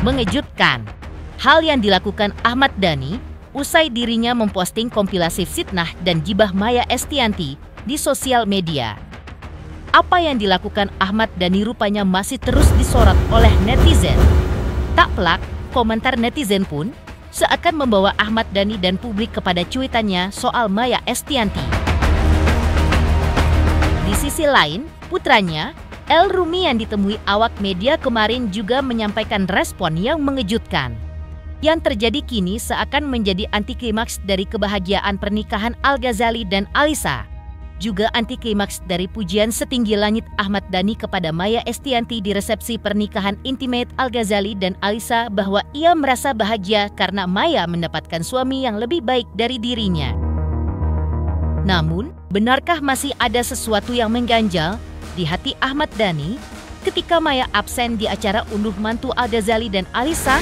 mengejutkan. Hal yang dilakukan Ahmad Dhani usai dirinya memposting kompilasi fitnah dan gibah Maya Estianty di sosial media. Apa yang dilakukan Ahmad Dhani rupanya masih terus disorot oleh netizen. Tak pelak, komentar netizen pun seakan membawa Ahmad Dhani dan publik kepada cuitannya soal Maya Estianty. Di sisi lain, putranya, El Rumi yang ditemui awak media kemarin juga menyampaikan respon yang mengejutkan. Yang terjadi kini seakan menjadi antiklimaks dari kebahagiaan pernikahan Al-Ghazali dan Alisa. Juga antiklimaks dari pujian setinggi langit Ahmad Dhani kepada Maya Estianty di resepsi pernikahan intimate Al-Ghazali dan Alisa bahwa ia merasa bahagia karena Maya mendapatkan suami yang lebih baik dari dirinya. Namun, benarkah masih ada sesuatu yang mengganjal di hati Ahmad Dhani ketika Maya absen di acara unduh mantu Al-Ghazali dan Alisa?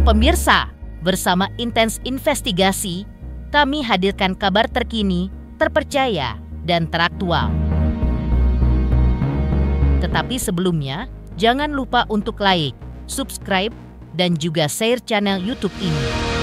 Pemirsa, bersama Intens Investigasi, kami hadirkan kabar terkini, terpercaya, dan teraktual. Tetapi sebelumnya, jangan lupa untuk like, subscribe, dan juga share channel YouTube ini.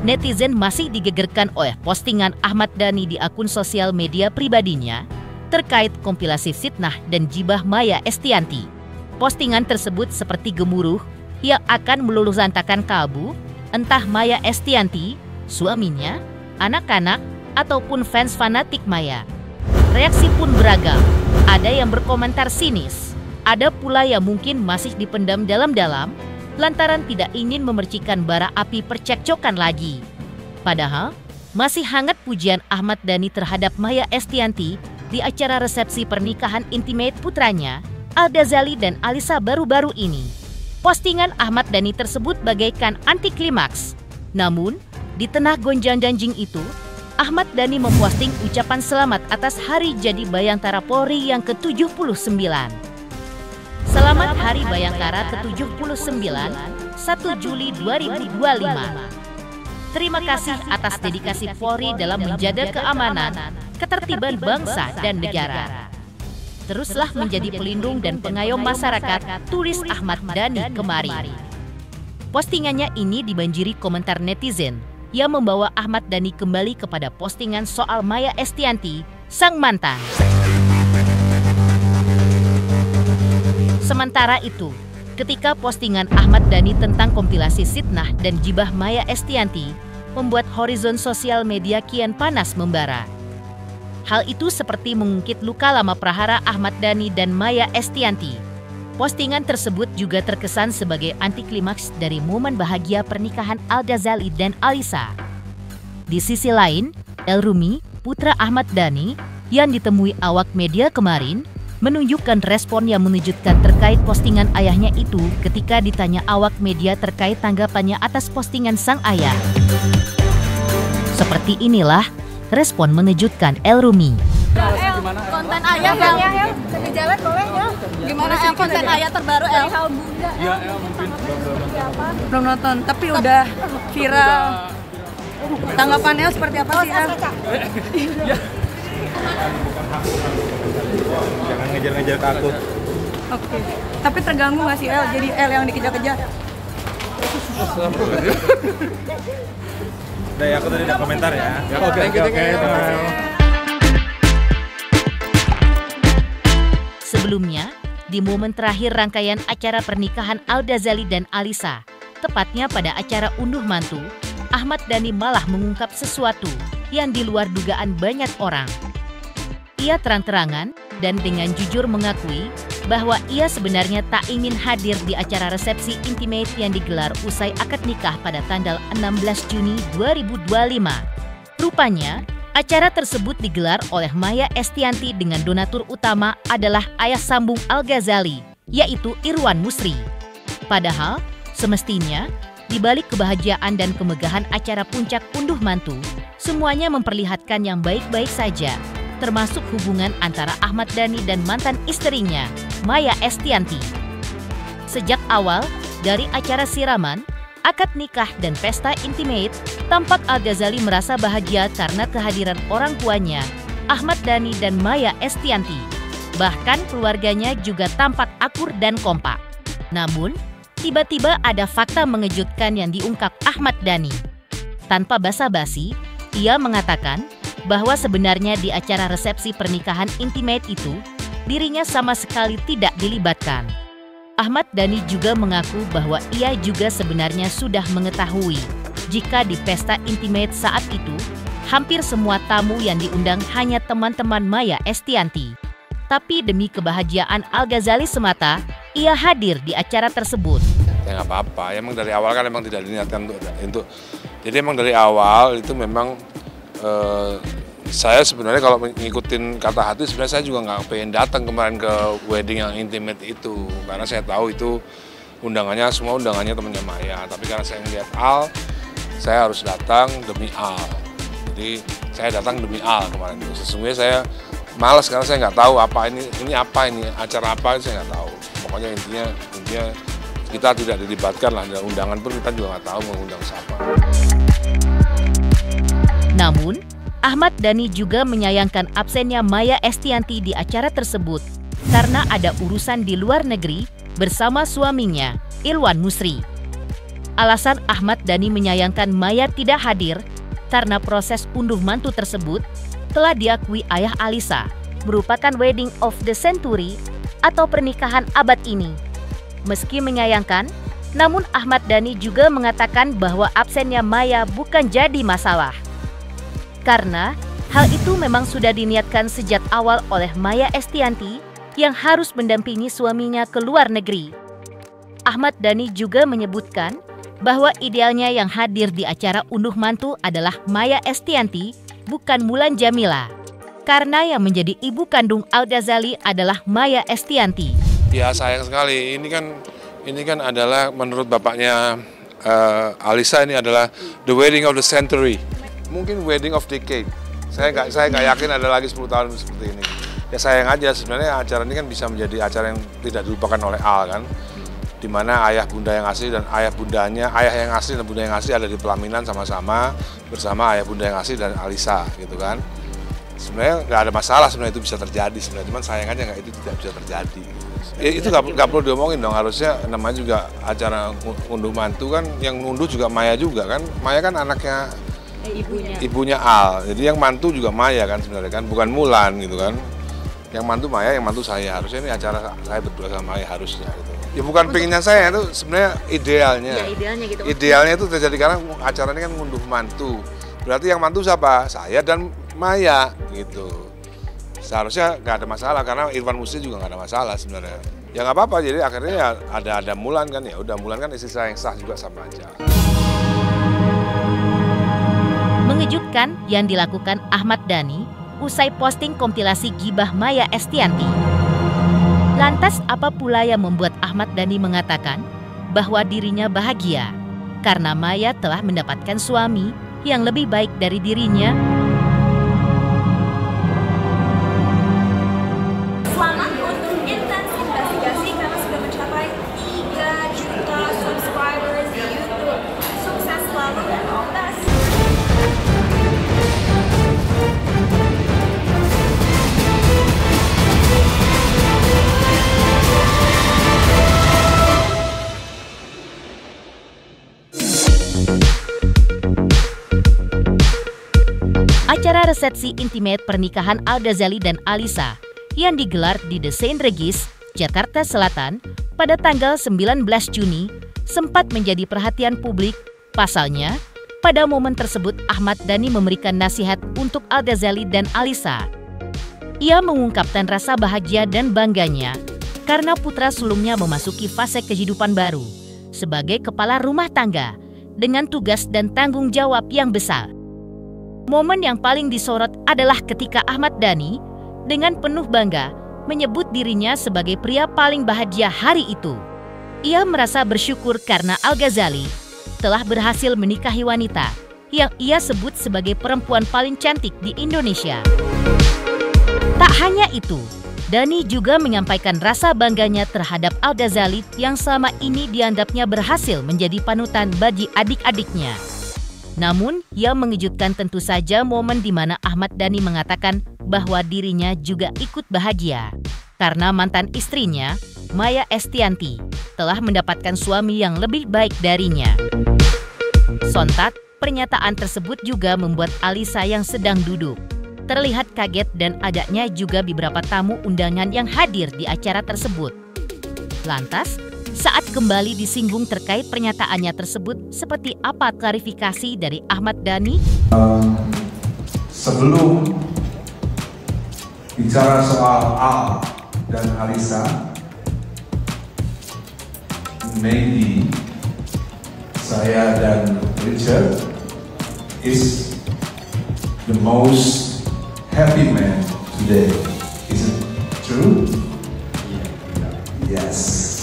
Netizen masih digegerkan oleh postingan Ahmad Dhani di akun sosial media pribadinya terkait kompilasi fitnah dan gibah Maya Estianty. Postingan tersebut seperti gemuruh yang akan meluluhlantakkan kalbu entah Maya Estianty, suaminya, anak-anak, ataupun fans fanatik Maya. Reaksi pun beragam, ada yang berkomentar sinis, ada pula yang mungkin masih dipendam dalam-dalam lantaran tidak ingin memercikan bara api percekcokan lagi. Padahal, masih hangat pujian Ahmad Dhani terhadap Maya Estianty di acara resepsi pernikahan intimate putranya, Al-Ghazali dan Alisa baru-baru ini. Postingan Ahmad Dhani tersebut bagaikan antiklimaks. Namun, di tengah gonjang-ganjing itu, Ahmad Dhani memposting ucapan selamat atas hari jadi Bayangkara Polri yang ke-79. Selamat Hari Bayangkara ke-79, 1 Juli 2025. Terima kasih atas dedikasi Polri dalam menjaga keamanan, ketertiban bangsa dan negara. Teruslah menjadi pelindung dan pengayom masyarakat, tulis Ahmad Dhani kemarin. Postingannya ini dibanjiri komentar netizen yang membawa Ahmad Dhani kembali kepada postingan soal Maya Estianty, sang mantan. Sementara itu, ketika postingan Ahmad Dhani tentang kompilasi fitnah dan gibah Maya Estianty membuat horizon sosial media kian panas membara. Hal itu seperti mengungkit luka lama prahara Ahmad Dhani dan Maya Estianty. Postingan tersebut juga terkesan sebagai antiklimaks dari momen bahagia pernikahan Al-Ghazali dan Alisa. Di sisi lain, El Rumi, putra Ahmad Dhani, yang ditemui awak media kemarin, menunjukkan respon yang mengejutkan terkait postingan ayahnya itu ketika ditanya awak media terkait tanggapannya atas postingan sang ayah. Seperti inilah respon mengejutkan El Rumi. El, konten ayah yang di jalan boleh ya? Gimana El, konten ayah terbaru El? Iya El mungkin Belum nonton, tapi udah viral. Tanggapan El seperti apa sih El? Jangan ngejar-ngejar ke aku. Oke. Tapi terganggu nggak sih El? Jadi El yang dikejar-kejar? Udah ya, aku tadi udah komentar ya. Oke. Sebelumnya, di momen terakhir rangkaian acara pernikahan Al-Ghazali dan Alisa, tepatnya pada acara unduh mantu, Ahmad Dhani malah mengungkap sesuatu yang di luar dugaan banyak orang. Ia terang-terangan dan dengan jujur mengakui bahwa ia sebenarnya tak ingin hadir di acara resepsi intimate yang digelar usai akad nikah pada tanggal 16 Juni 2025. Rupanya, acara tersebut digelar oleh Maya Estianty dengan donatur utama adalah ayah sambung Al-Ghazali, yaitu Irwan Musri. Padahal, semestinya, di balik kebahagiaan dan kemegahan acara puncak unduh mantu, Semuanya memperlihatkan yang baik-baik saja, termasuk hubungan antara Ahmad Dhani dan mantan istrinya, Maya Estianty. Sejak awal, dari acara siraman, akad nikah dan pesta intimate, tampak Al-Ghazali merasa bahagia karena kehadiran orang tuanya, Ahmad Dhani dan Maya Estianty. Bahkan keluarganya juga tampak akur dan kompak. Namun, tiba-tiba ada fakta mengejutkan yang diungkap Ahmad Dhani. Tanpa basa-basi, ia mengatakan bahwa sebenarnya di acara resepsi pernikahan intimate itu, dirinya sama sekali tidak dilibatkan. Ahmad Dhani juga mengaku bahwa ia juga sebenarnya sudah mengetahui jika di pesta intimate saat itu, hampir semua tamu yang diundang hanya teman-teman Maya Estianty. Tapi demi kebahagiaan Al-Ghazali semata, ia hadir di acara tersebut. Ya nggak apa-apa, emang dari awal kan emang tidak diniatkan untuk jadi emang dari awal itu memang saya sebenarnya kalau ngikutin kata hati sebenarnya saya juga nggak pengen datang kemarin ke wedding yang intimate itu karena saya tahu itu semua undangannya temannya Maya, tapi karena saya ngeliat Al, saya harus datang demi Al. Jadi saya datang demi Al kemarin itu. Sesungguhnya saya malas karena saya nggak tahu ini acara apa saya nggak tahu. Pokoknya intinya kita tidak dilibatkan lah, dan undangan pun kita juga nggak tahu mengundang siapa. Namun, Ahmad Dhani juga menyayangkan absennya Maya Estianty di acara tersebut karena ada urusan di luar negeri bersama suaminya, Ilwan Musri. Alasan Ahmad Dhani menyayangkan Maya tidak hadir karena proses unduh mantu tersebut telah diakui ayah Alisa merupakan wedding of the century atau pernikahan abad ini. Meski menyayangkan, namun Ahmad Dhani juga mengatakan bahwa absennya Maya bukan jadi masalah. Karena hal itu memang sudah diniatkan sejak awal oleh Maya Estianty yang harus mendampingi suaminya ke luar negeri. Ahmad Dhani juga menyebutkan bahwa idealnya yang hadir di acara unduh mantu adalah Maya Estianty, bukan Mulan Jamila. Karena yang menjadi ibu kandung Al-Ghazali adalah Maya Estianty. Ya sayang sekali, ini kan adalah menurut bapaknya Alisa ini adalah the wedding of the century. Mungkin wedding of decade. Saya nggak yakin ada lagi 10 tahun seperti ini. Ya sayang aja, sebenarnya acara ini kan bisa menjadi acara yang tidak dilupakan oleh Al kan. Di mana ayah bunda yang asli dan ayah yang asli dan bunda yang asli ada di pelaminan sama-sama bersama ayah bunda yang asli dan Alisa gitu kan. Sebenarnya nggak ada masalah sebenarnya itu bisa terjadi sebenarnya, cuman sayang aja itu tidak bisa terjadi. Ya, itu nggak perlu diomongin dong, harusnya namanya juga acara unduh mantu kan, yang ngunduh juga Maya juga kan. Maya kan anaknya ibunya Al, jadi yang mantu juga Maya kan sebenarnya kan, bukan Mulan gitu kan. Yang mantu Maya, yang mantu saya, harusnya ini acara saya berdua sama Maya harusnya gitu. Ya bukan pinginnya saya, itu sebenarnya idealnya. Ya, idealnya gitu. Idealnya itu terjadi karena acara ini kan ngunduh mantu. Berarti yang mantu siapa? Saya dan Maya gitu. Seharusnya nggak ada masalah karena Ilwan Musri juga nggak ada masalah sebenarnya. Ya nggak apa-apa, jadi akhirnya ya ada Mulan kan, ya udah Mulan kan istri saya yang sah juga sama aja. Mengejutkan yang dilakukan Ahmad Dhani usai posting kompilasi gibah Maya Estianty. Lantas apa pula yang membuat Ahmad Dhani mengatakan bahwa dirinya bahagia karena Maya telah mendapatkan suami yang lebih baik dari dirinya? Selamat untuk Intens Investigasi karena sudah mencapai 3 juta subscribers di YouTube. Sukses selalu dan all the best. Acara resepsi intimate pernikahan Al-Ghazali dan Alisa yang digelar di The Saint Regis, Jakarta Selatan pada tanggal 19 Juni sempat menjadi perhatian publik. Pasalnya, pada momen tersebut Ahmad Dhani memberikan nasihat untuk Al-Ghazali dan Alisa. Ia mengungkapkan rasa bahagia dan bangganya karena putra sulungnya memasuki fase kehidupan baru sebagai kepala rumah tangga dengan tugas dan tanggung jawab yang besar. Momen yang paling disorot adalah ketika Ahmad Dhani dengan penuh bangga menyebut dirinya sebagai pria paling bahagia hari itu. Ia merasa bersyukur karena Al-Ghazali telah berhasil menikahi wanita yang ia sebut sebagai perempuan paling cantik di Indonesia. Tak hanya itu, Dhani juga menyampaikan rasa bangganya terhadap Al Ghazali yang selama ini dianggapnya berhasil menjadi panutan bagi adik-adiknya. Namun, yang mengejutkan tentu saja momen di mana Ahmad Dhani mengatakan bahwa dirinya juga ikut bahagia karena mantan istrinya, Maya Estianty, telah mendapatkan suami yang lebih baik darinya. Sontak, pernyataan tersebut juga membuat Alisa yang sedang duduk terlihat kaget dan agaknya juga beberapa tamu undangan yang hadir di acara tersebut. Lantas, saat kembali disinggung terkait pernyataannya tersebut, seperti apa klarifikasi dari Ahmad Dhani? Sebelum bicara soal Al dan Alisa, maybe saya dan Richard is the most happy man today. Is it true? Yes.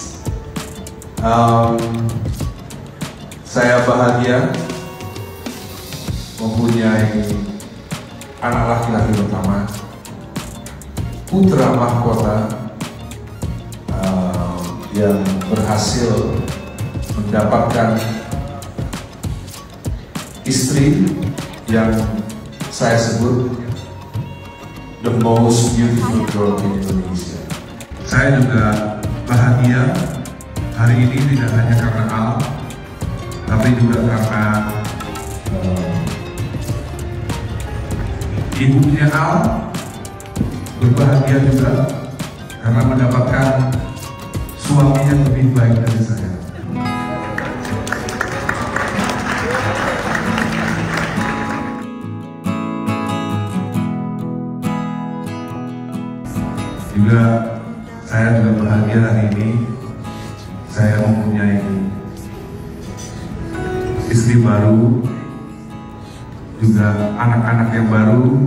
Saya bahagia mempunyai anak laki-laki pertama, putra mahkota yang berhasil mendapatkan istri yang saya sebut the most beautiful girl in Indonesia. Saya juga bahagia hari ini tidak hanya karena Al, tapi juga karena ibunya Al berbahagia juga karena mendapatkan suami yang lebih baik dari saya. Juga saya juga bahagia hari ini saya mempunyai istri baru, juga anak-anak yang baru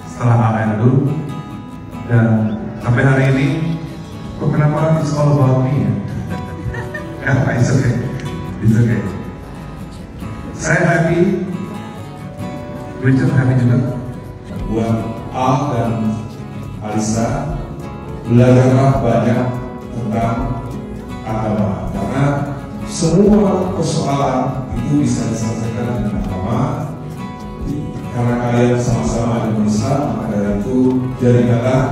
setelah Al, dan sampai hari ini kok kenapa it's all about me ya? It's okay, it's okay. Saya happy, Richard happy juga. Buat Al dan Alisa, belajarlah banyak tentang agama, karena semua persoalan itu bisa diselesaikan dengan agama. Karena kalian sama-sama ada Islam, maka dari itu jadikanlah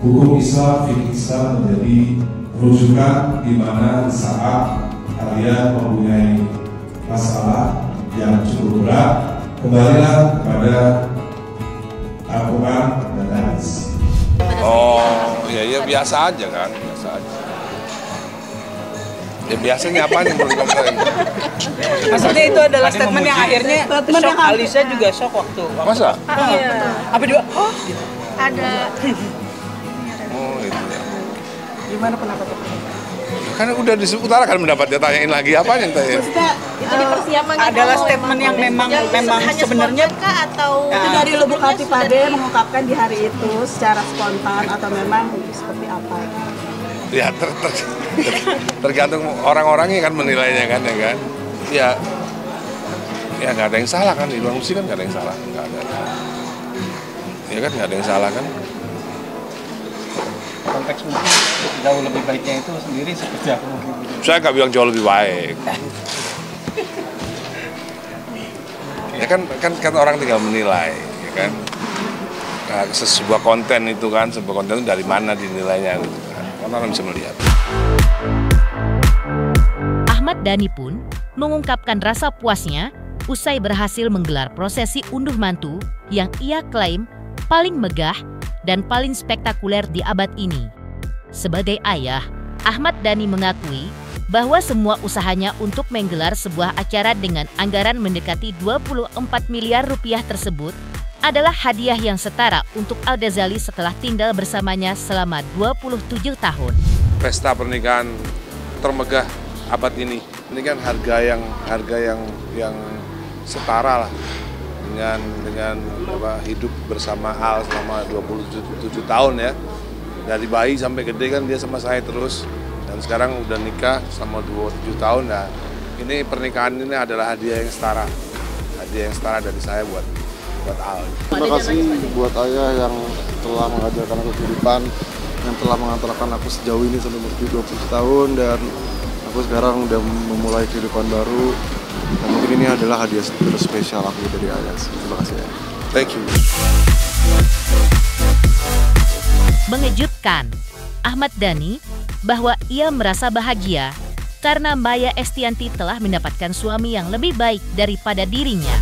hukum Islam, fikih Islam menjadi rujukan di mana saat kalian mempunyai masalah yang cukup berat, kembalilah kepada Al-Quran dan hadis. Oh, ya biasa aja kan, biasa aja. Ya biasanya apa yang perlu dikomplain? Maksudnya itu adalah statement yang akhirnya shock. Alisa juga shock waktu. Masa? Iya. Apa juga? Oh, gitu. Ada. Oh, itu ya. Gimana pendapat lo? Kan udah diutarakan pendapatnya, tanyain lagi apa yang tanya? Itu dipersiapkan adalah statement yang memang sebenarnya atau dari lubuk hati Pade mengungkapkan di hari itu secara spontan atau memang seperti apa? Ya tergantung orang-orangnya kan menilainya kan, ya kan. Ya nggak ada yang salah kan, di luar musik kan nggak ada yang salah, nggak ada. Ya kan nggak ada yang salah kan. Konteks mungkin jauh lebih baiknya itu sendiri seperti apa mungkin? Saya nggak bilang jauh lebih baik. Ya kan orang tinggal menilai, ya kan. Nah, sebuah konten itu kan, sebuah konten itu dari mana dinilainya gitu kan. Orang bisa melihat. Ahmad Dhani pun mengungkapkan rasa puasnya usai berhasil menggelar prosesi unduh mantu yang ia klaim paling megah dan paling spektakuler di abad ini. Sebagai ayah, Ahmad Dhani mengakui bahwa semua usahanya untuk menggelar sebuah acara dengan anggaran mendekati 24 miliar rupiah tersebut adalah hadiah yang setara untuk Al Ghazali setelah tinggal bersamanya selama 27 tahun. Pesta pernikahan termegah abad ini kan harga yang setara lah dengan hidup bersama Al selama 27 tahun ya. Dari bayi sampai gede kan dia sama saya terus, dan sekarang udah nikah selama 27 tahun. Nah, ini pernikahan ini adalah hadiah yang setara dia yang setara dari saya buat Al. Terima kasih buat ayah yang telah mengajarkan aku kehidupan, yang telah mengantarkan aku sejauh ini sampai umur 20 tahun, dan aku sekarang udah memulai kehidupan baru. Dan mungkin ini adalah hadiah terspesial aku dari ayah. Terima kasih ya. Thank you. Mengejutkan, Ahmad Dhani bahwa ia merasa bahagia karena Maya Estianty telah mendapatkan suami yang lebih baik daripada dirinya.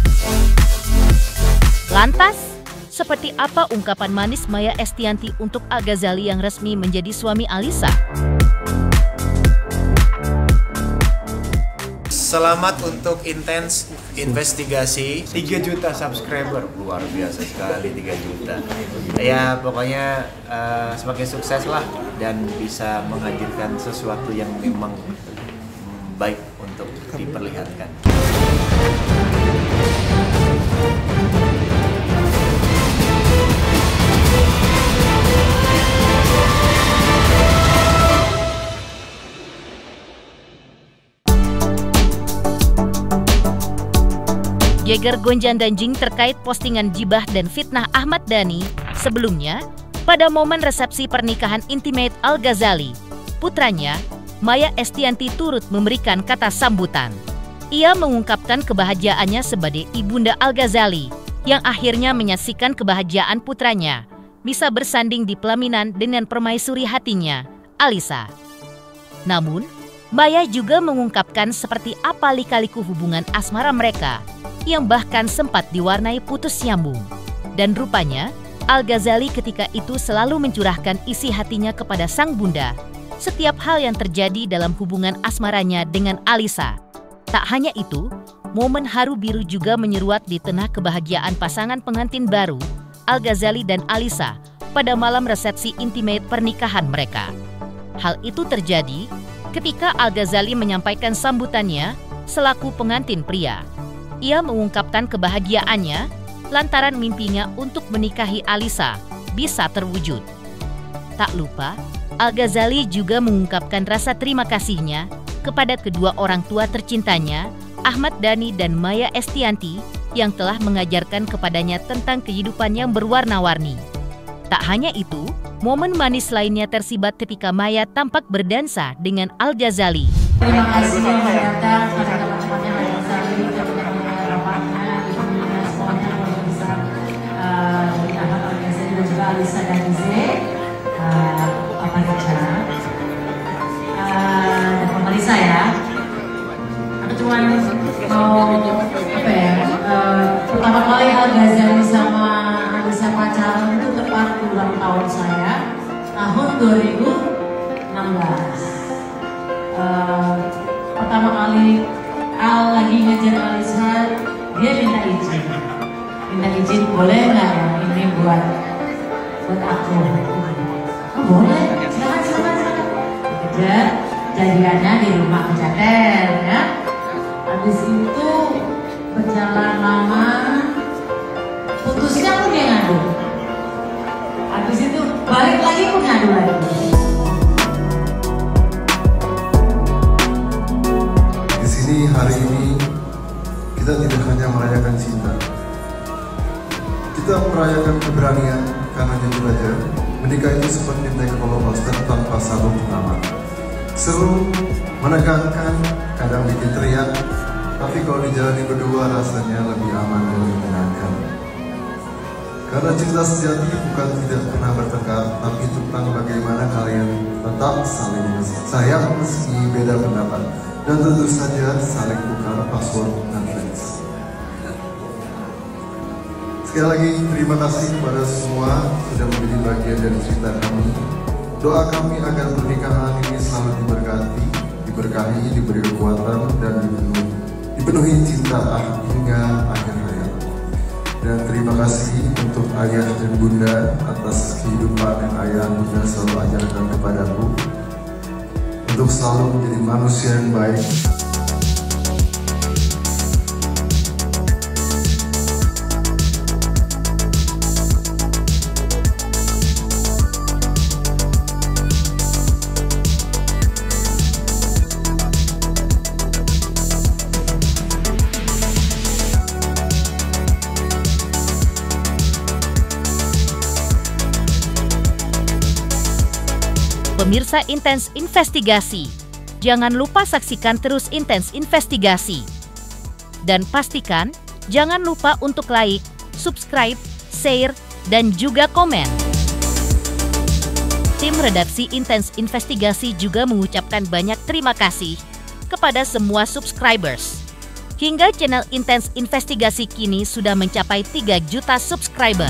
Lantas, seperti apa ungkapan manis Maya Estianty untuk Al Ghazali yang resmi menjadi suami Alisa? Selamat untuk intens investigasi. 3 juta subscriber, luar biasa sekali 3 juta. Ya pokoknya semakin sukses lah dan bisa menghadirkan sesuatu yang memang baik untuk diperlihatkan. Geger gonjang-ganjing terkait postingan gibah dan fitnah Ahmad Dhani sebelumnya pada momen resepsi pernikahan intimate Al Ghazali. Putranya, Maya Estianty turut memberikan kata sambutan. Ia mengungkapkan kebahagiaannya sebagai ibunda Al Ghazali yang akhirnya menyaksikan kebahagiaan putranya bisa bersanding di pelaminan dengan permaisuri hatinya, Alisa. Namun, Maya juga mengungkapkan seperti apa lika-liku hubungan asmara mereka yang bahkan sempat diwarnai putus nyambung. Dan rupanya, Al Ghazali ketika itu selalu mencurahkan isi hatinya kepada sang bunda setiap hal yang terjadi dalam hubungan asmaranya dengan Alisa. Tak hanya itu, momen haru biru juga menyeruat di tengah kebahagiaan pasangan pengantin baru, Al Ghazali dan Alisa, pada malam resepsi intimate pernikahan mereka. Hal itu terjadi ketika Al Ghazali menyampaikan sambutannya selaku pengantin pria. Ia mengungkapkan kebahagiaannya lantaran mimpinya untuk menikahi Alisa bisa terwujud. Tak lupa, Al Ghazali juga mengungkapkan rasa terima kasihnya kepada kedua orang tua tercintanya, Ahmad Dhani dan Maya Estianty, yang telah mengajarkan kepadanya tentang kehidupan yang berwarna-warni. Tak hanya itu, momen manis lainnya tersibat ketika Maya tampak berdansa dengan Al Ghazali. Terima kasih yang datang pada teman-temannya Al Ghazali, Alisa dan Ize, Papa Rica, dan Mama Lisa ya. Aku cuma mau pertama kali Al Ghazali sama Alisa pacaran itu tepat ulang tahun saya tahun 2016. Pertama kali Al lagi ngejar Alisa, dia minta izin boleh nggak ini buat aku. Oh, boleh, silakan. Kejar jadiannya di rumah Kejaten ya. Habis itu berjalan lama, putusnya pun dia ngadu. Habis itu balik lagi pun ngadu lagi. Di sini hari ini kita tidak hanya merayakan cinta, kita merayakan keberanian. Karena jujur aja, menikah itu seperti naik roller coaster tanpa sabuk pengaman. Seru, menegangkan, kadang bikin teriak, tapi kalau dijalani berdua rasanya lebih aman dan lebih menyenangkan. Karena cinta sejati bukan tidak pernah bertengkar, tapi tentang bagaimana kalian tetap saling sayang meski beda pendapat, dan tentu saja saling tukar password Netflix. Sekali lagi terima kasih kepada semua sudah menjadi bagian dari cerita kami. Doa kami agar pernikahan ini selalu diberkahi, diberi kekuatan dan dipenuhi cinta hingga akhir hayat. Dan terima kasih untuk ayah dan bunda atas kehidupan yang ayah dan bunda selalu ajarkan kepadaku untuk selalu menjadi manusia yang baik. Pemirsa Intens Investigasi, jangan lupa saksikan terus Intens Investigasi. Dan pastikan jangan lupa untuk like, subscribe, share, dan juga komen. Tim redaksi Intens Investigasi juga mengucapkan banyak terima kasih kepada semua subscribers. Hingga channel Intens Investigasi kini sudah mencapai 3 juta subscriber.